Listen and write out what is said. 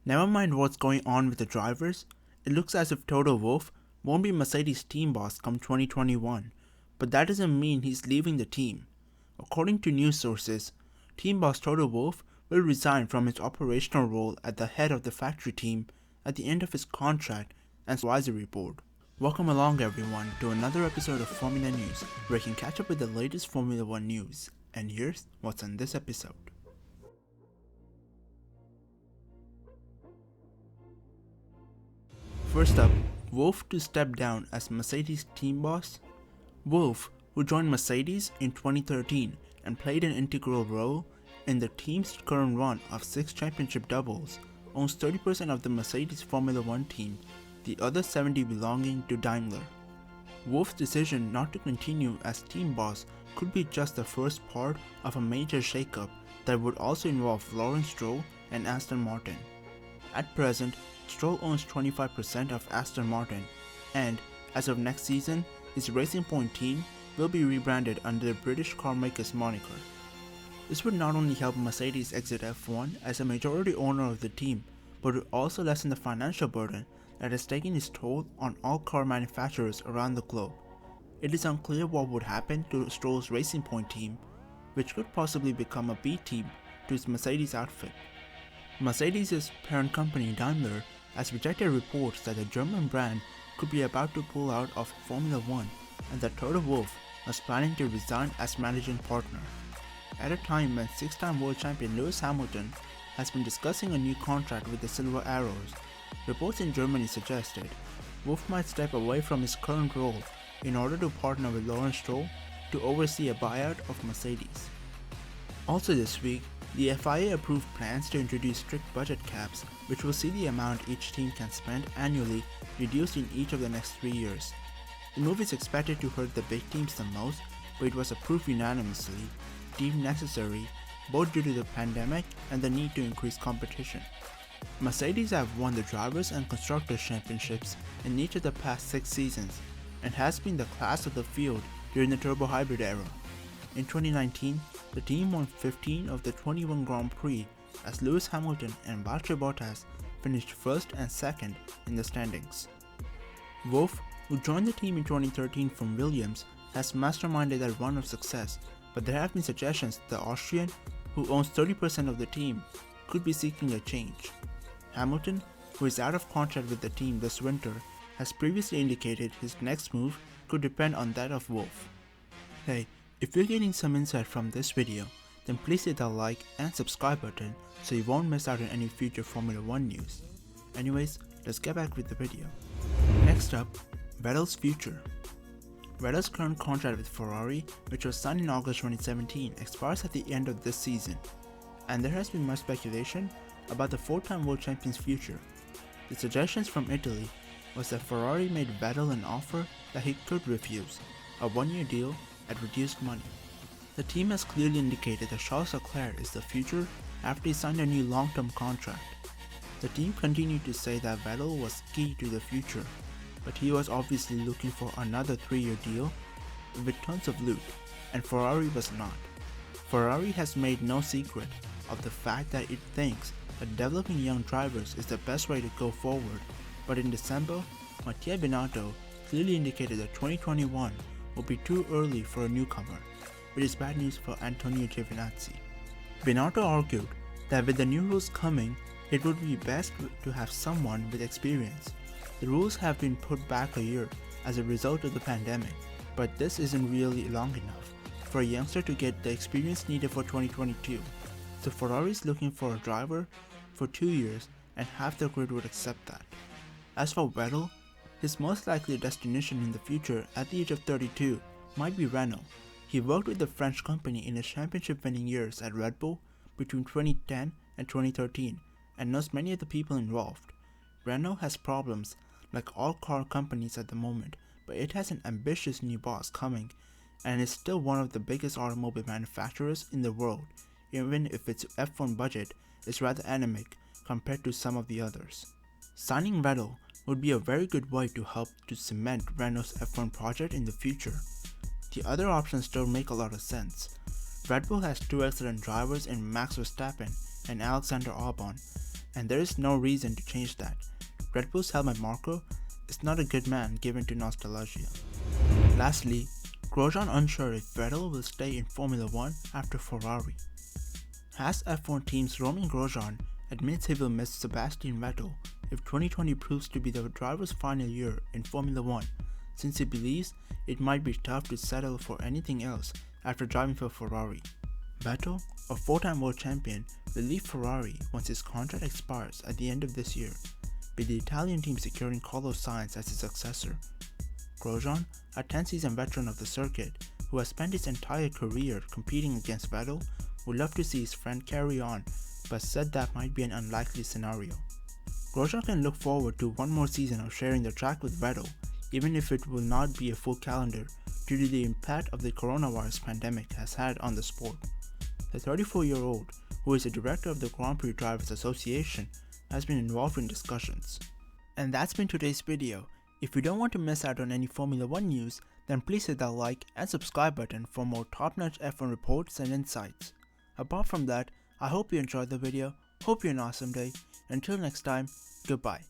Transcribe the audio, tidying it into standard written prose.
Never mind what's going on with the drivers, it looks as if Toto Wolff won't be Mercedes' team boss come 2021, but that doesn't mean he's leaving the team. According to news sources, team boss Toto Wolff will resign from his operational role at the head of the factory team at the end of his contract and supervisory board. Welcome along everyone to another episode of Formula News, where you can catch up with the latest Formula 1 news, and here's what's on this episode. First up, Wolff to step down as Mercedes team boss. Wolff, who joined Mercedes in 2013 and played an integral role in the team's current run of 6 championship doubles, owns 30% of the Mercedes Formula 1 team, the other 70% belonging to Daimler. Wolff's decision not to continue as team boss could be just the first part of a major shakeup that would also involve Lawrence Stroll and Aston Martin. At present, Stroll owns 25% of Aston Martin, and as of next season, his Racing Point team will be rebranded under the British carmaker's moniker. This would not only help Mercedes exit F1 as a majority owner of the team, but would also lessen the financial burden that has taken its toll on all car manufacturers around the globe. It is unclear what would happen to Stroll's Racing Point team, which could possibly become a B team to its Mercedes outfit. Mercedes' parent company Daimler has rejected reports that the German brand could be about to pull out of Formula 1 and that Toto Wolff was planning to resign as managing partner. At a time when 6-time world champion Lewis Hamilton has been discussing a new contract with the Silver Arrows, reports in Germany suggested Wolff might step away from his current role in order to partner with Lawrence Stroll to oversee a buyout of Mercedes. Also this week, the FIA approved plans to introduce strict budget caps, which will see the amount each team can spend annually reduced in each of the next 3 years. The move is expected to hurt the big teams the most, but it was approved unanimously, deemed necessary both due to the pandemic and the need to increase competition. Mercedes have won the Drivers' and Constructors' Championships in each of the past 6 seasons, and has been the class of the field during the turbo hybrid era. In 2019, the team won 15 of the 21 Grand Prix as Lewis Hamilton and Valtteri Bottas finished first and second in the standings. Wolff, who joined the team in 2013 from Williams, has masterminded that run of success, but there have been suggestions the Austrian, who owns 30% of the team, could be seeking a change. Hamilton, who is out of contract with the team this winter, has previously indicated his next move could depend on that of Wolff. Hey, if you're getting some insight from this video, then please hit that like and subscribe button so you won't miss out on any future Formula 1 news. Anyways, let's get back with the video. Next up, Vettel's future. Vettel's current contract with Ferrari, which was signed in August 2017, expires at the end of this season, and there has been much speculation about the 4-time world champion's future. The suggestions from Italy was that Ferrari made Vettel an offer that he could refuse, a 1-year deal at reduced money. The team has clearly indicated that Charles Leclerc is the future after he signed a new long-term contract. The team continued to say that Vettel was key to the future, but he was obviously looking for another 3-year deal with tons of loot, and Ferrari was not. Ferrari has made no secret of the fact that it thinks that developing young drivers is the best way to go forward, but in December, Mattia Binotto clearly indicated that 2021 will be too early for a newcomer, which is bad news for Antonio Giovinazzi. Binotto argued that with the new rules coming, it would be best to have someone with experience. The rules have been put back a year as a result of the pandemic, but this isn't really long enough for a youngster to get the experience needed for 2022. So Ferrari is looking for a driver for 2 years, and half the grid would accept that. As for Vettel, his most likely destination in the future at the age of 32 might be Renault. He worked with the French company in his championship-winning years at Red Bull between 2010 and 2013 and knows many of the people involved. Renault has problems like all car companies at the moment, but it has an ambitious new boss coming and is still one of the biggest automobile manufacturers in the world, even if its F1 budget is rather anemic compared to some of the others. Signing Vettel would be a very good way to help to cement Renault's F1 project in the future. The other options don't make a lot of sense. Red Bull has 2 excellent drivers in Max Verstappen and Alexander Albon, and there is no reason to change that. Red Bull's Helmut Marko is not a good man given to nostalgia. Lastly, Grosjean unsure if Vettel will stay in Formula 1 after Ferrari. Haas F1 team's Romain Grosjean admits he will miss Sebastian Vettel if 2020 proves to be the driver's final year in Formula 1, since he believes it might be tough to settle for anything else after driving for Ferrari. Vettel, a four-time world champion, will leave Ferrari once his contract expires at the end of this year, with the Italian team securing Carlos Sainz as his successor. Grosjean, a 10-season veteran of the circuit who has spent his entire career competing against Vettel, would love to see his friend carry on, but said that might be an unlikely scenario. Grosjean can look forward to one more season of sharing the track with Vettel, even if it will not be a full calendar due to the impact of the coronavirus pandemic has had on the sport. The 34-year-old, who is the director of the Grand Prix Drivers Association, has been involved in discussions. And that's been today's video. If you don't want to miss out on any Formula 1 news, then please hit that like and subscribe button for more top-notch F1 reports and insights. Apart from that, I hope you enjoyed the video, hope you have an awesome day, until next time, goodbye.